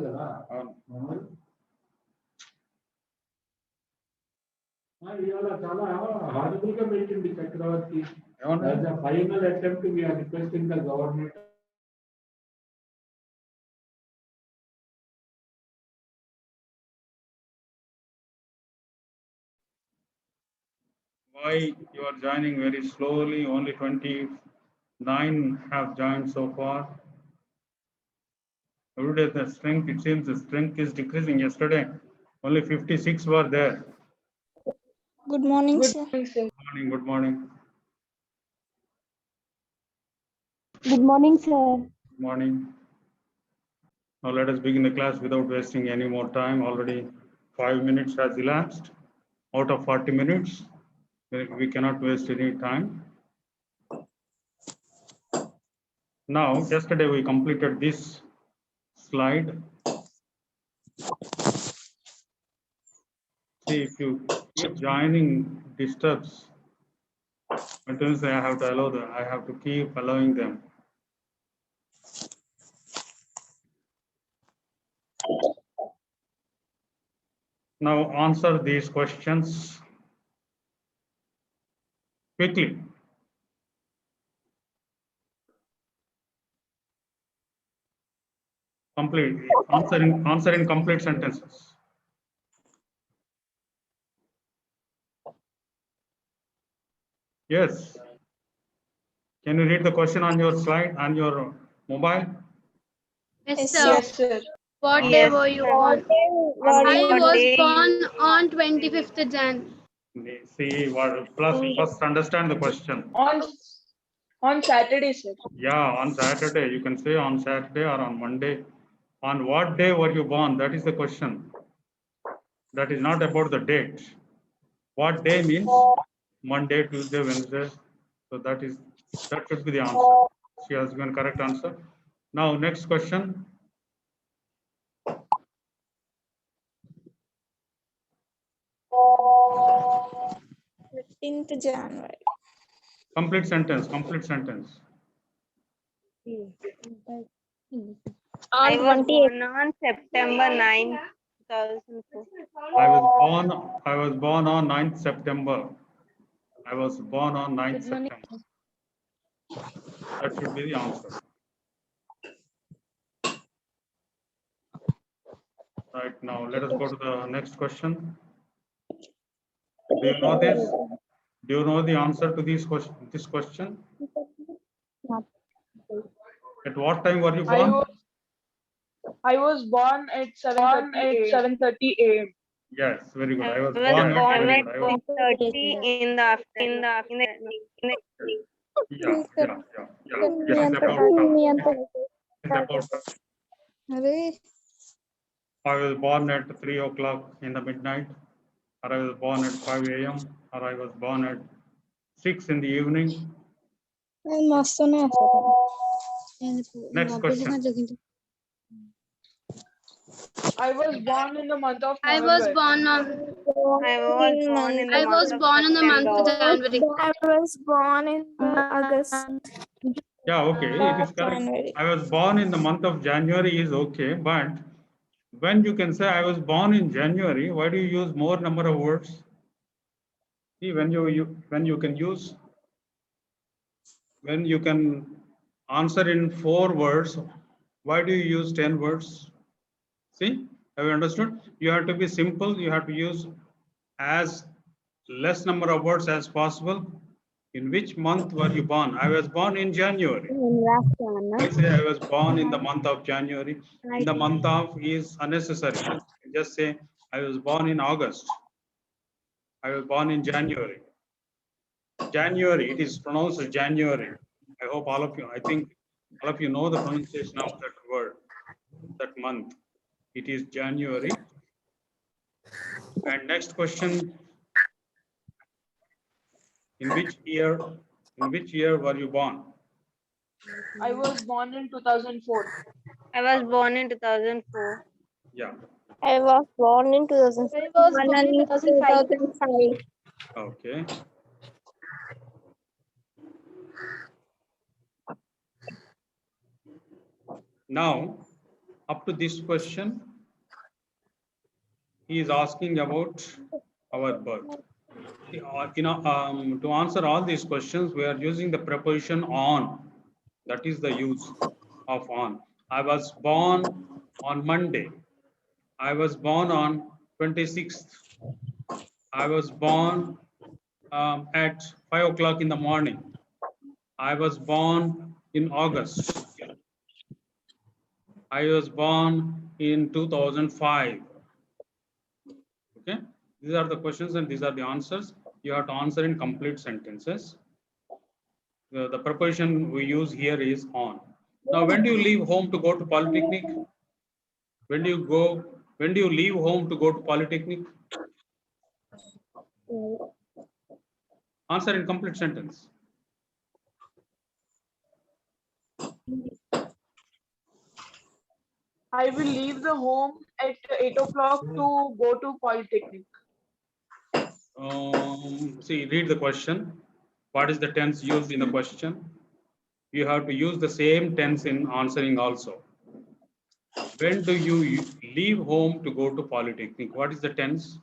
చాలా హార్డబుల్ గా పెట్టింది చక్రవర్తి. As a final attempt, we are requesting the government. Why you are joining very slowly? Only 29 have joined so far. Every day the strength, it seems the strength is decreasing. Yesterday, only 56 were there. Good morning, sir. Good morning, good morning. Good morning, sir. Good morning. Now let us begin the class without wasting any more time. Already 5 minutes has elapsed out of 40 minutes. We cannot waste any time. Now, yesterday we completed this slide. See, if you keep joining disturbs, continuously I have to allow them. I have to keep allowing them. Now answer these questions quickly. Complete. Answer in complete sentences. Yes. Can you read the question on your slide, on your mobile? Yes, Yes, sir. sir. Yes, sir. What day were you born? I was born on 25th Jan. See, what, plus first understand the question. On Saturday, sir. Yeah, on Saturday. You can say on Saturday or on Monday. On what day were you born? That is the question. That is not about the date. What day means Monday, Tuesday, Wednesday. So that should be the answer. She has given correct answer. Now next question. Fifteenth January. Complete sentence. Complete sentence. I was born on September 9, 2004. I was born on 9th September. I was born on 9th September. That should be the answer. Right, now let us go to the next question. Do you know this? Do you know the answer to this question? At what time were you born? I was born at 7:30 a.m. Yes, very good. I was I was born born at at 6:30 in the afternoon. Yeah. Yes, it's about time. It's about time. अरे I was born at 3 o'clock in the midnight, or I was born at 5 a.m., or I was born at 6 in the evening. मस्त नाही असं. Next question. I was born in the month of I November. was born on. I was born in the I was born in the month of January. I was born in August. Yeah, okay, it is correct. January. I was born in the month of January is okay, but when you can say I was born in January, why do you use more number of words? See, when you can use, when you can answer in 4 words, why do you use 10 words? See, have you understood? You have to be simple. You have to use as less number of words as possible. In which month were you born? I was born in January. I say I was born in the month of January. In the month of is unnecessary. Just say I was born in August. I was born in January. January, it is pronounced January. I hope all of you, I think all of you know the pronunciation of that word, that month. It is January. And next question. In which year were you born? I was born in 2004. I was born in 2004. Yeah. I was born in 2005. I was born in 2005. Okay. Now, Up to this question, he is asking about our birth. To answer all these questions, we are using the preposition on. That is the use of on. I was born on Monday. I was born on 26th. I was born at 5 o'clock in the morning. I was born in August. I was born in 2005. Okay, these are the questions and these are the answers. You have to answer in complete sentences. The preposition we use here is on. Now, when do you leave home to go to Polytechnic? When do you leave home to go to Polytechnic? Answer in complete sentence. I will leave the home at 8 o'clock to go to Polytechnic. See, read the question. What is the tense used in the question? You have to use the same tense in answering also. When do you leave home to go to Polytechnic? What is the tense?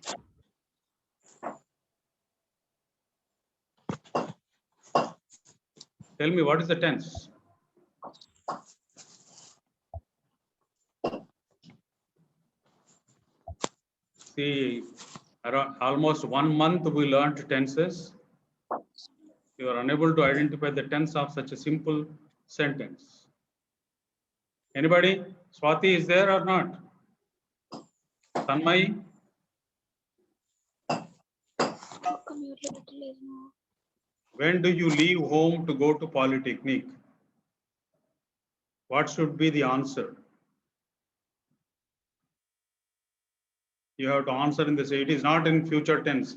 Tell me, what is the tense? See, around almost 1 month we learned tenses. You are unable to identify the tense of such a simple sentence. Anybody? Swati is there or not? Tanmay? When do you leave home to go to Polytechnic? What should be the answer? You have to answer in this. It is not in future tense.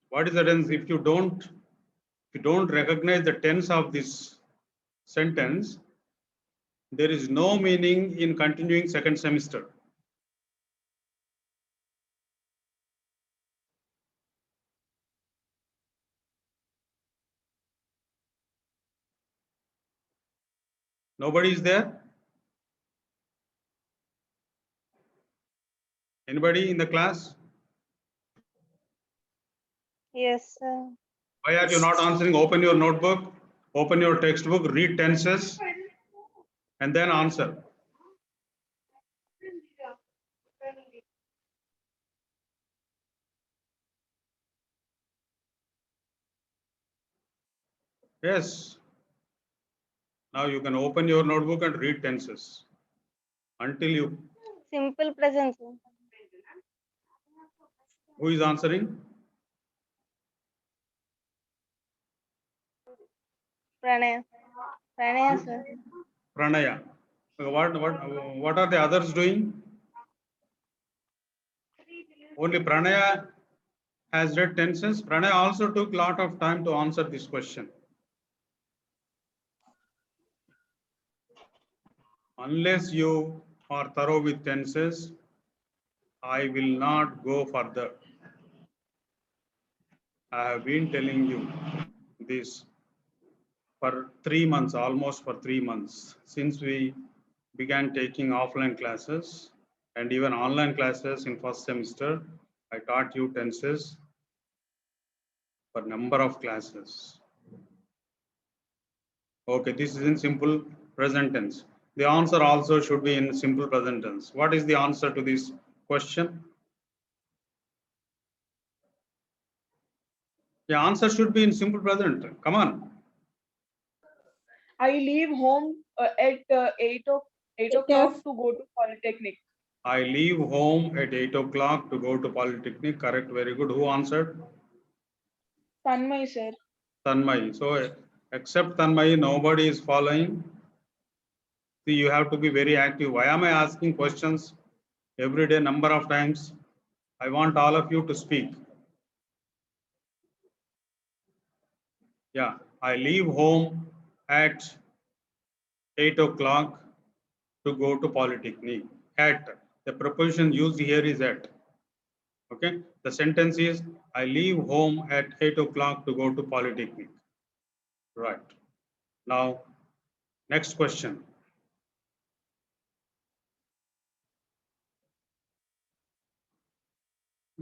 What is the tense? If you don't recognize the tense of this sentence, there is no meaning in continuing second semester. Nobody is there? Anybody in the class? Yes, sir. Why are you not answering? Open your notebook, open your textbook, read tenses, and then answer. Yes. Now you can open your notebook and read tenses until you. Simple present, sir. Who is answering? Pranaya. Pranaya, sir. Pranaya. What are the others doing? Only Pranaya has read tenses. Pranaya also took a lot of time to answer this question. Unless you are thorough with tenses, I will not go further. I have been telling you this for 3 months, almost for 3 months, since we began taking offline classes and even online classes in first semester. I taught you tenses for number of classes. Okay, this is in simple present tense. The answer also should be in simple present tense. What is the answer to this question? The answer should be in simple present. Come on. I leave home at 8 o'clock to go to Polytechnic. I leave home at 8 o'clock to go to Polytechnic. Correct. Very good. Who answered? Tanmay, sir. Tanmay. So except Tanmay, nobody is following. See, you have to be very active. Why am I asking questions every day, number of times? I want all of you to speak. Yeah, I leave home at 8 o'clock to go to Polytechnic. At, the preposition used here is at. Okay, the sentence is, I leave home at 8 o'clock to go to Polytechnic. Right. Now, next question.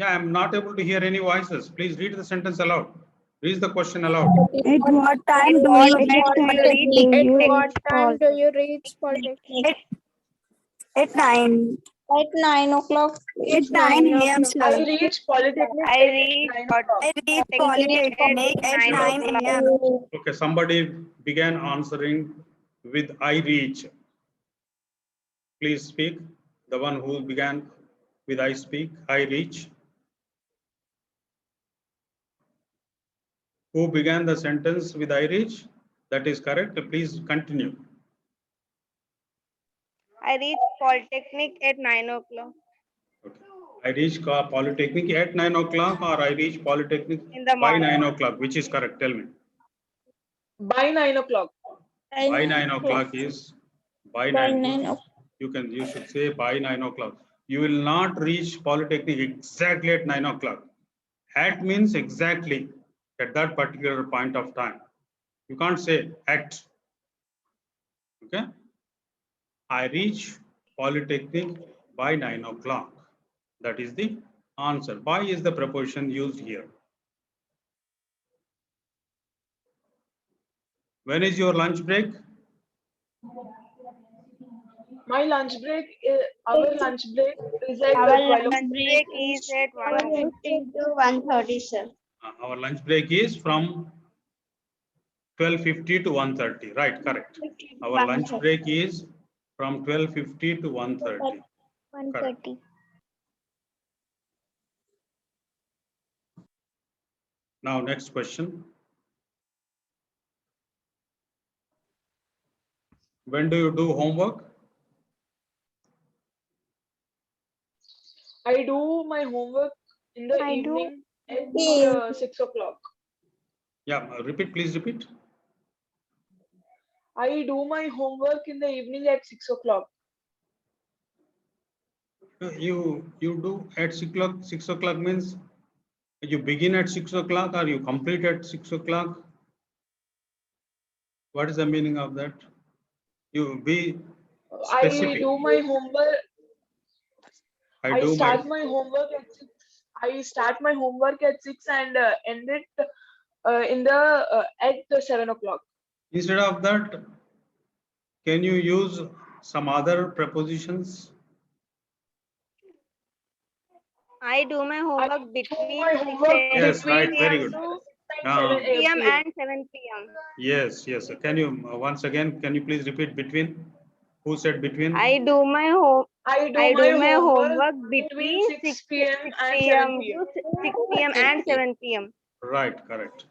Yeah, I'm not able to hear any voices. Please read the sentence aloud. Read the question aloud. At what time do you reach Polytechnic? At 9. At 9 o'clock. At 9 a.m. I sir. reached Polytechnic I at reached 9 o'clock. I reached Polytechnic at 9 a.m. Okay, somebody began answering with I reach. Please speak. The one who began with I speak, I reach. Who began the sentence with I reach? That is correct. Please continue. I reached Polytechnic at 9 o'clock Okay. I reach Polytechnic at 9 o'clock, or I reach Polytechnic in the by morning. 9 o'clock. Which is correct? Tell me. By 9 o'clock. By 9 o'clock is by By 9. 9 o'clock. You should say by 9 o'clock. You will not reach Polytechnic exactly at 9 o'clock. At means exactly at that particular point of time. You can't say at. Okay. I reach Polytechnic by 9 o'clock. That is the answer. By is the preposition used here. When is your lunch break? My lunch break, our lunch break is at Our 12 lunch break is at 1:15 to 1:30, sir. Our lunch break is from 12:50 to 1:30. Right, correct. Our lunch break is from 12:50 to 1:30. 1:30. Now, next question. When do you do homework? I do my homework in the I do evening at in- 6 o'clock. Yeah, repeat, please repeat. I do my homework in the evening at 6 o'clock. You do at 6 o'clock. 6 o'clock means you begin at 6 o'clock or you complete at 6 o'clock. What is the meaning of that? You be I specific. do my homework. I do start my my homework at 6. I start my homework at 6 and end it at 7 o'clock. instead of that, can you use some other prepositions? I do my homework do between my 6 homework a.m. Yes, right, very p.m. good. to 7 p.m. p.m. and 7 p.m. Yes. Can you once again? Can you please repeat between? Who said between? I do my homework between 6 p.m. and 7 p.m. p.m. to 6 p.m. and 7 p.m. Right, correct.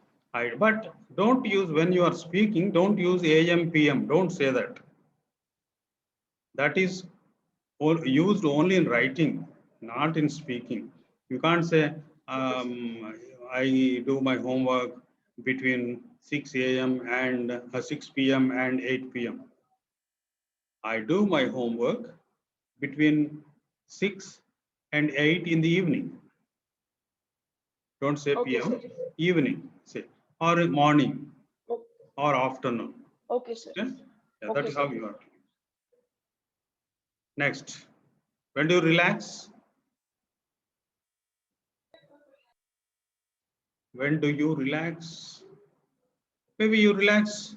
But don't use, when you are speaking, don't use AM, PM. Don't say that. That is used only in writing, not in speaking. You can't say, I do my homework between 6 a.m. and 6 p.m. and 8 p.m. I do my homework between 6 and 8 in the evening. Don't say Okay, PM, sir. evening, say, or morning, Okay. or afternoon. Okay, sir. Okay? Yeah, Okay, that is sir. how you are. Next, when do you relax? When do you relax? Maybe you relax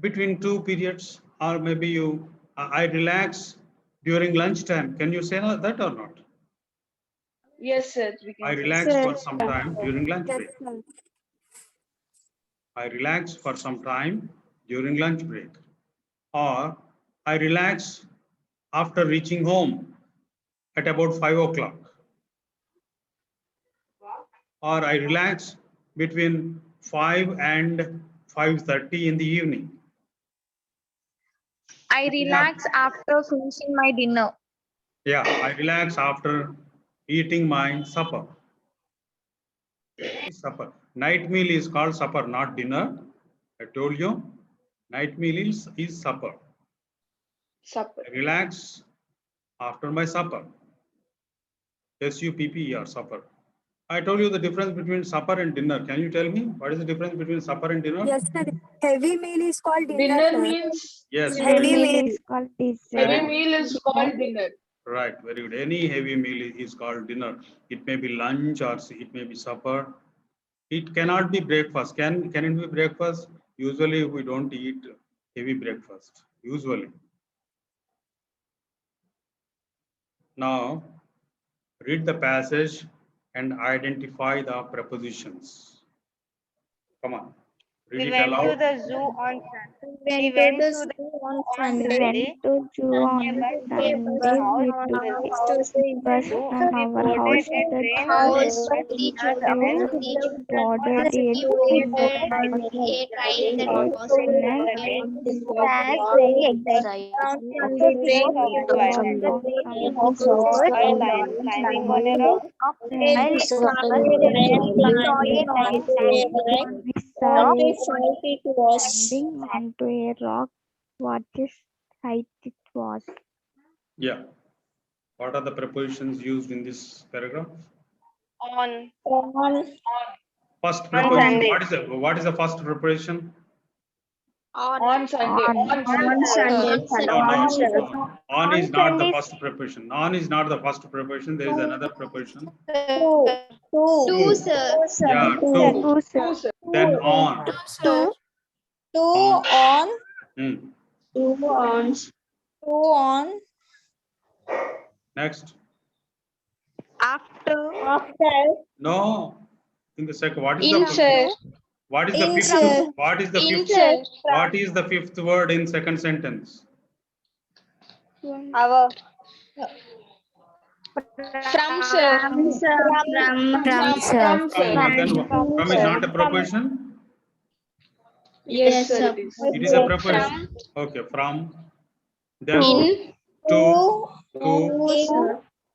between two periods, or maybe I relax during lunchtime. Can you say that or not? Yes, sir. We I can say. relax Sir. for some time during lunch Yes, break. sir. I relax for some time during lunch break. Or I relax after reaching home at about 5 o'clock. Or I relax between 5 and 5:30 in the evening. I relax after finishing my dinner. Yeah, I relax after eating my supper. Supper. Night meal is called supper, not dinner. I told you, night meal is supper. Supper. I relax after my supper. SUPPER, supper. I told you the difference between supper and dinner. Can you tell me what is the difference between supper and dinner? Yes, sir. Heavy meal is called dinner. Dinner Sir. means Yes. Heavy meal. is called dessert. heavy meal is called dinner. Right, very good. Any heavy meal is called dinner. It may be lunch or it may be supper. It cannot be breakfast. Can it be breakfast? Usually we don't eat heavy breakfast. Usually. Now read the passage and identify the prepositions. Come on. Read We it went to aloud. the zoo on We went went to to the the on on Sunday. Sunday. To zoo on Nearby Sunday. house We took the bus zoo. from We our boarded house a to train house on to the 7th. boarded it boarded in the a train that was That's very exciting. Sunday train. While climbing on a rock, We saw a sight it was. Standing onto a rock. What a sight it was. Yeah. What are the prepositions used in this paragraph? on First On preposition. Sunday. What is the first preposition? On Sunday. On Sunday. No. On is not the first preposition. On is not the first preposition. There is another preposition. Two, sir. Yeah, two. Two, sir. Two, sir. Then on. Sir. On. Hmm. Two on. Next. After No. In the second. What is In, the sir. what is the In, fifth? sir. What is the In, fifth? sir. What is the fifth word in second sentence? our From, sir. From, sir. From, sir. Then from is not a preposition. Yes, sir. It is. It is a preposition. Okay. From. Then In, to.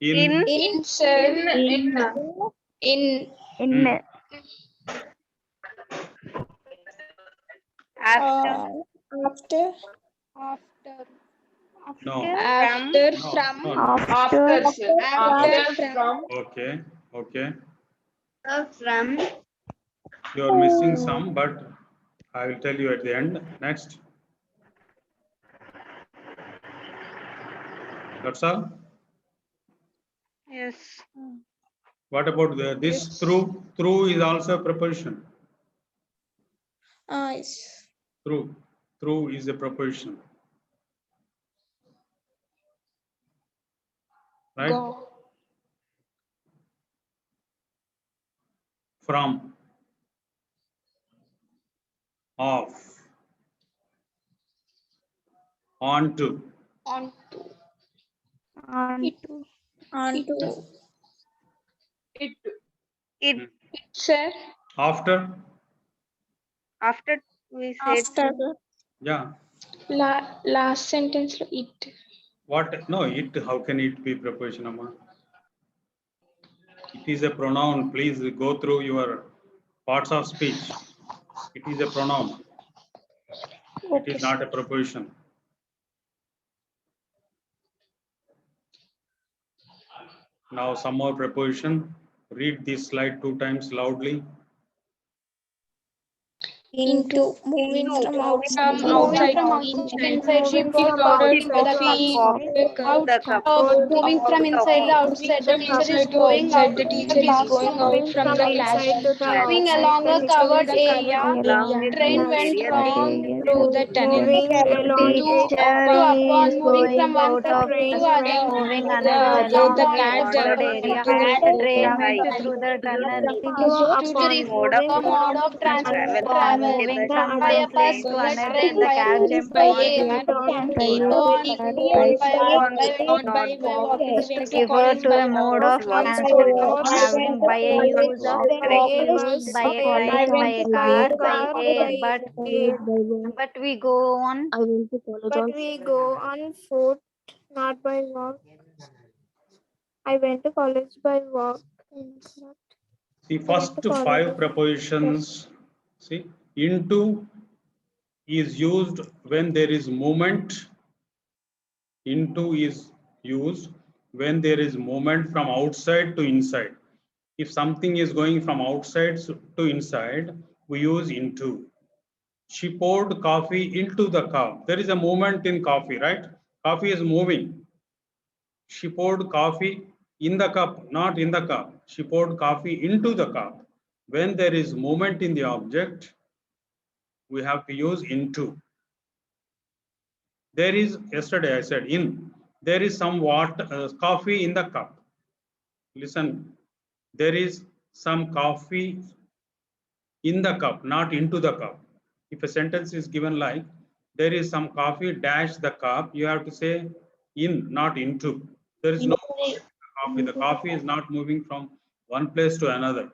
In. in, sir. In, In. after After. No. after, No, from, no. after, sir. After, from, Okay. from You are missing some, but I will tell you at the end. Next. That's all. yes What about this through? Through is also a preposition. Yes. Through is a preposition. Right? go. From. Off. Onto. On, Onto. it, sir. After. we said After. Yeah. Last sentence, it. What? No, it. How can it be preposition, Amma? It is a pronoun. Please go through your parts of speech. It is a pronoun. It is not a preposition. Now some more preposition. Read this slide 2 times loudly. Into. Moving from outside. Moving from inside the powdered coffee. Moving from inside the outside, the teacher is going out. The teacher is going out from the class. Moving along a covered area, train went wrong through the tunnel. Moving from one train to other. The cat through the tunnel Tutor is the mode of transport travel. By a bus, by a train, by a coach, by a man, by walking to college, by mode of transport traveling by a use of by a train, by a car, by air, but we go on But we go on foot, not by walk. I went to college by walk. The first 5 prepositions, see, into is used when there is movement. Into is used when there is movement from outside to inside. If something is going from outside to inside, we use into. She poured coffee into the cup. There is a movement in coffee, right? Coffee is moving. She poured coffee in the cup, not in the cup. She poured coffee into the cup. When there is movement in the object, we have to use into. There is, yesterday I said in, there is some water, coffee in the cup. Listen, there is some coffee in the cup, not into the cup. If a sentence is given like, there is some coffee dash the cup, you have to say in, not into. There is no coffee. The coffee is not moving from one place to another.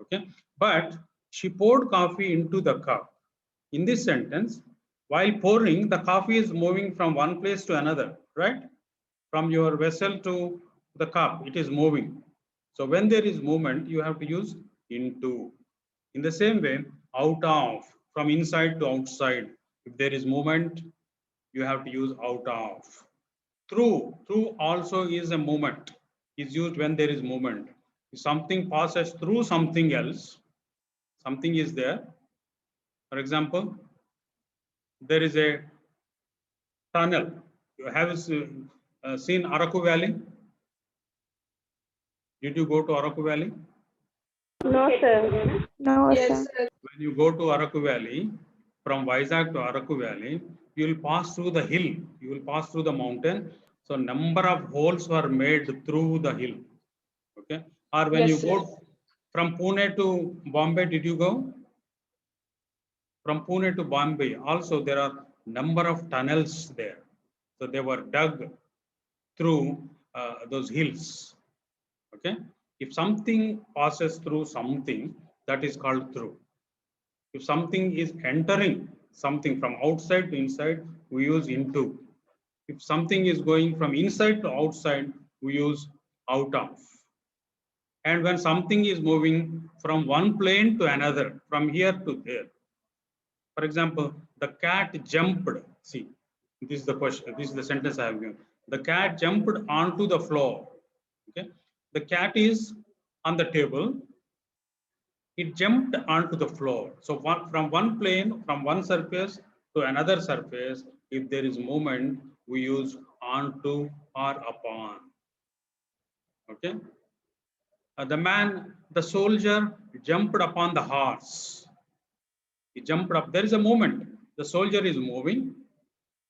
Okay, but she poured coffee into the cup. In this sentence, while pouring, the coffee is moving from one place to another, right? From your vessel to the cup, it is moving. So when there is movement, you have to use into. In the same way, out of, from inside to outside. If there is movement, you have to use out of. Through also is a movement, is used when there is movement. If something passes through something else, something is there. For example, there is a tunnel. You have seen Araku Valley? Did you go to Araku Valley? No, sir. No, Yes, sir. sir. When you go to Araku Valley, from Vizag to Araku Valley, you will pass through the hill. You will pass through the mountain. So number of holes were made through the hill. Okay. Or when Yes, you go from Pune to Bombay, did you go? From Pune to Bombay, also there are number of tunnels there. So they were dug through those hills. Okay. If something passes through something, that is called through. If something is entering something from outside to inside, we use into. If something is going from inside to outside, we use out of. And when something is moving from one plane to another, from here to there. For example, the cat jumped. See, this is the question. This is the sentence I have given. The cat jumped onto the floor. Okay. The cat is on the table. It jumped onto the floor. So from one plane, from one surface to another surface, if there is movement, we use onto or upon. Okay. The soldier jumped upon the horse. He jumped up. There is a movement. The soldier is moving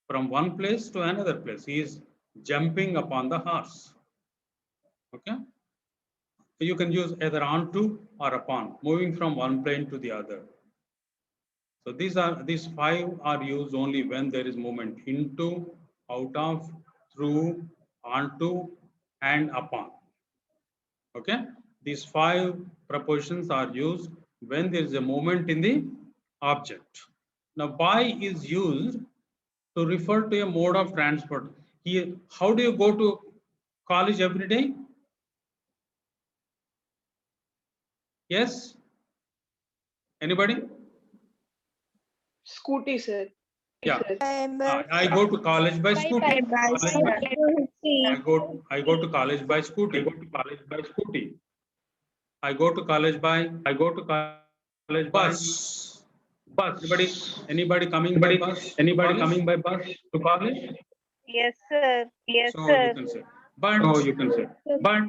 from one place to another place. He is jumping upon the horse. Okay. You can use either onto or upon, moving from one plane to the other. So these five are used only when there is movement: into, out of, through, onto, and upon. Okay. These five prepositions are used when there is a movement in the object. Now, by is used to refer to a mode of transport. Here, how do you go to college every day? Yes? Anybody? Scooty, sir. Yeah. I go to college by scooty. I go to college by scooty. I go to college by bus. Anybody coming by bus? Anybody coming by bus to college? Yes, sir. Yes, So sir. you can say. But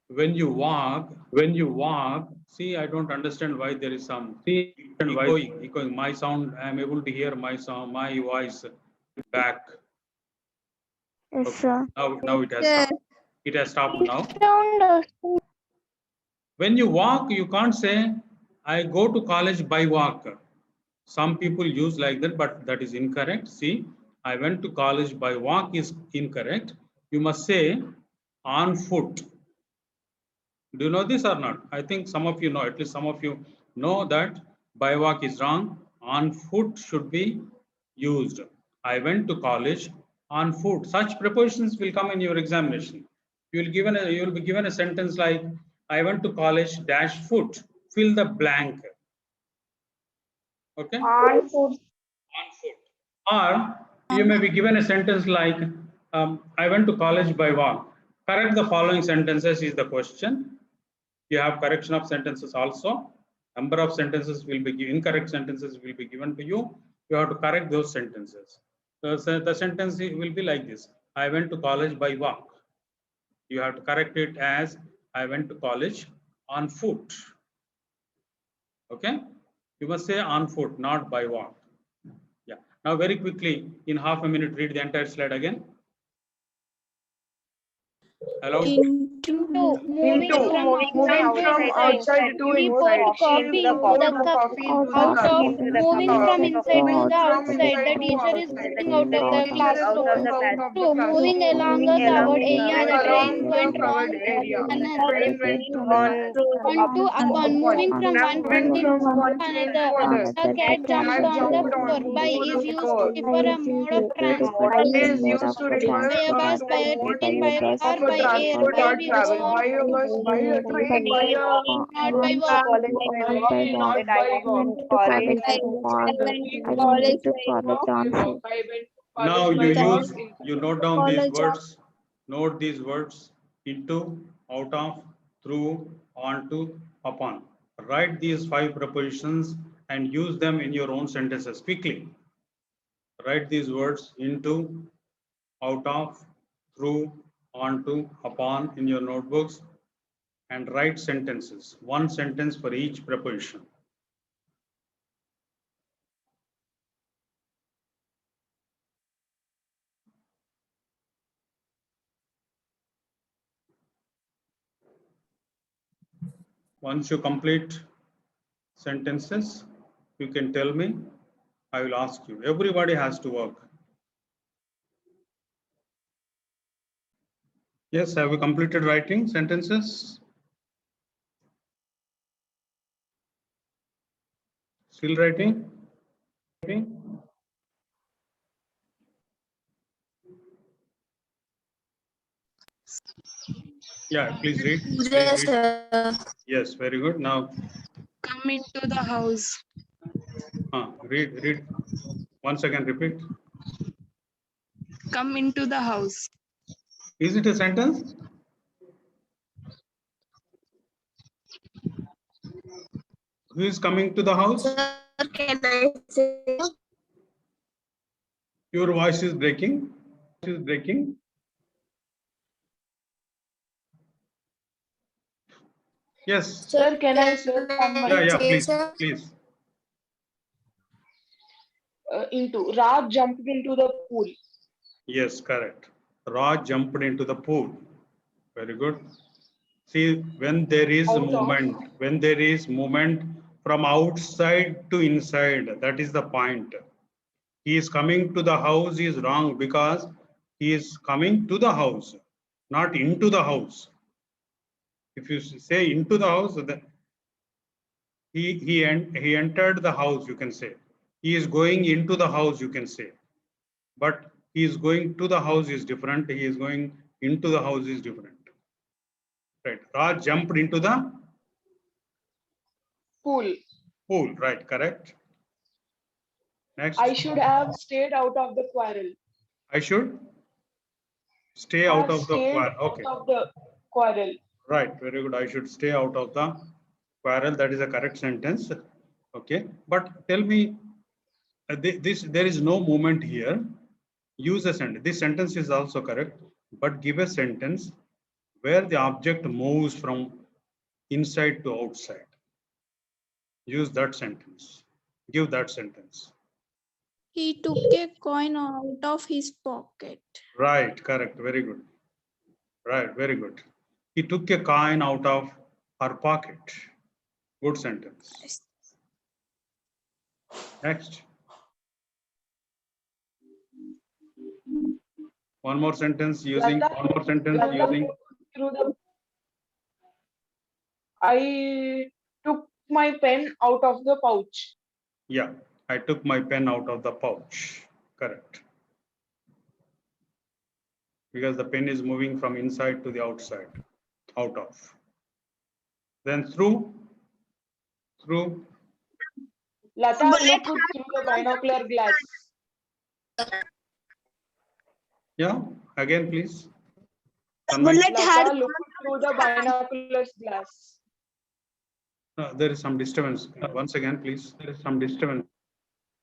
when you walk, see, I don't understand why there is some echoing. My sound, I am able to hear my sound, my voice back. Yes, Okay. sir. Now it has stopped. It has stopped now. When you walk, you can't say, I go to college by walk. Some people use like that, but that is incorrect. See, I went to college by walk is incorrect. You must say on foot. Do you know this or not? I think some of you know, at least some of you know that by walk is wrong. On foot should be used. I went to college on foot. Such prepositions will come in your examination. You will be given a sentence like, I went to college dash foot. Fill the blank. Okay. On foot. On foot. Or you may be given a sentence like, I went to college by walk. Correct the following sentences is the question. You have correction of sentences also. Number of sentences will be given, incorrect sentences will be given to you. You have to correct those sentences. The sentence will be like this. I went to college by walk. You have to correct it as I went to college on foot. Okay, you must say on foot, not by walk. Yeah. Now very quickly, in half a minute, read the entire slide again. Hello. Moving from outside to We inside. poured coffee into the cup. Out of moving from inside to the outside. The teacher is moving out of the classroom. Two, moving along a covered area. The train went wrong through the tunnel. On to upon moving from one train to another. The cat jumped on the floor. By is used to refer a mode of transport. Is used to refer By a bus, by a train, by a car, of a by air, transport by a or travel. By a bus, by a train, by a not by walk. not by walk. Now you note down these words. Note these words: into, out of, through, onto, upon. Write these 5 prepositions and use them in your own sentences quickly. Write these words: into, out of, through, onto, upon in your notebooks, and write sentences. 1 sentence for each preposition. Once you complete sentences, you can tell me. I will ask you. Everybody has to work. Yes, have you completed writing sentences? Still writing? Yeah, please read. Please read. Yes, very good. Now Come into the house. read. Once again, repeat. Come into the house. Is it a sentence? Who is coming to the house? Can I say? Your voice is breaking. Yes. Sir, can I say Yeah, please. Into Raj jumped into the pool. Yes, correct. Raj jumped into the pool. Very good. See, when there is movement from outside to inside, that is the point. He is coming to the house is wrong because he is coming to the house, not into the house. If you say into the house, then he entered the house, you can say. He is going into the house, you can say. But he is going to the house is different. He is going into the house is different. Right. Raj jumped into the Pool. pool. Right. Correct. Next. I should have stayed out of the quarrel. I should stay out of the quarrel. Okay. Out of the quarrel. Right. Very good. I should stay out of the quarrel. That is a correct sentence. Okay. But tell me, there is no movement here. Use a sentence. This sentence is also correct. But give a sentence where the object moves from inside to outside. Use that sentence. Give that sentence. He took a coin out of his pocket. Right, correct. Very good. Right, very good. He took a coin out of her pocket. Good sentence. Next. One more sentence using. I took my pen out of the pouch. Yeah, I took my pen out of the pouch. Correct. Because the pen is moving from inside to the outside. Out of. Then through. Lata looked through the binocular glass. Yeah, again, please. Lata looked through the binocular glass. There is some disturbance. Once again, please. There is some disturbance.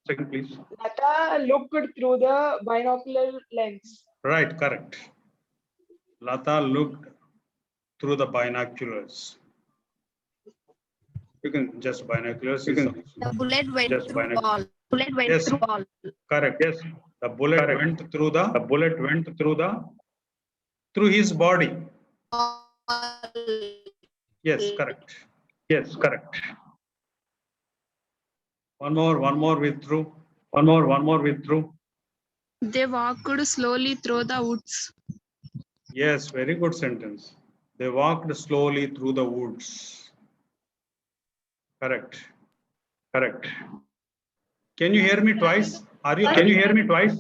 Second, please. Lata looked through the binocular lens. Right, correct. Lata looked through the binoculars. You can just binoculars. You can The bullet went just through binoculars. wall. Bullet went Yes. through wall. Correct. Yes. The bullet went through through his body. Yes, correct. Yes, correct. One more with through. One more with through. They walked slowly through the woods. Yes, very good sentence. They walked slowly through the woods. Correct. Correct. Can you hear me twice? Can you hear me twice?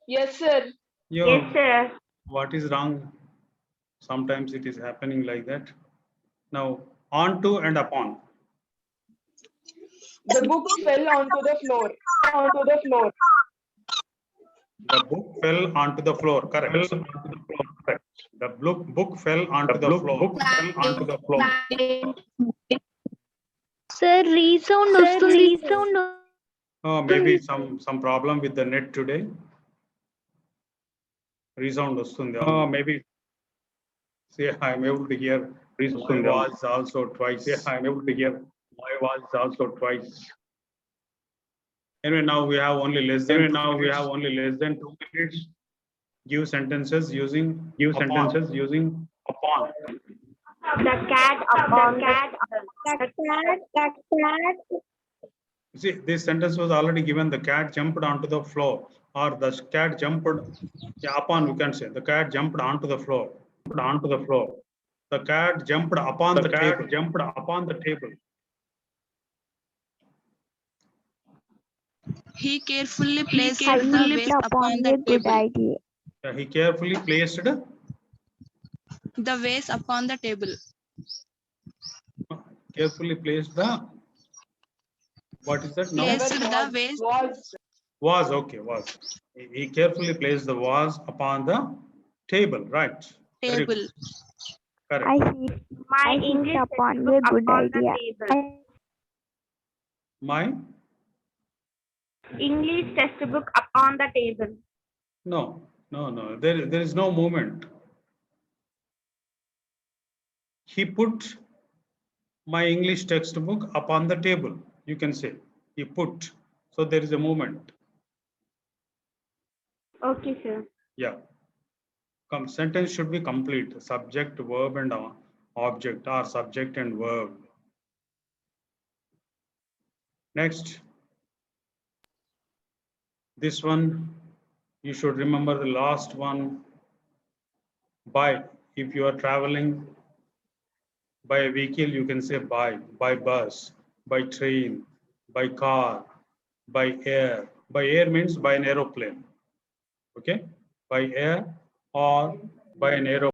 Yes, sir. Yes, sir. What is wrong? Sometimes it is happening like that. Now, onto and upon. The book fell onto the floor. The book fell onto the floor. Correct. Correct. The book fell onto the floor. Sir, resound వస్తుంది. Oh, maybe some problem with the net today. Resound వస్తుంది. Oh, maybe. See, I am able to hear. My voice also twice. I am able to hear my voice also twice. Anyway, now we have only less than 2 minutes. Give sentences using upon. The cat upon the cat. See, this sentence was already given. The cat jumped onto the floor, or the cat jumped. Yeah, upon we can say the cat jumped onto the floor. The cat jumped upon the table. He carefully placed the vase upon the table. Yeah, he carefully placed The vase upon the table. the. What is that? Now Placed the vase. was okay. Was he carefully placed the vase upon the table? Right. Very Table. good. Correct. My English upon a good idea. My English textbook upon the table. no. There is no movement. He put my English textbook upon the table. You can say he put. So there is a movement. Okay, sir. Yeah. Sentence should be complete. Subject, verb, and object, or subject and verb. Next. This one, you should remember the last one. By. If you are traveling by a vehicle, you can say by bus, by train, by car, by air. By air means by an aeroplane. Okay? By air or by an aeroplane.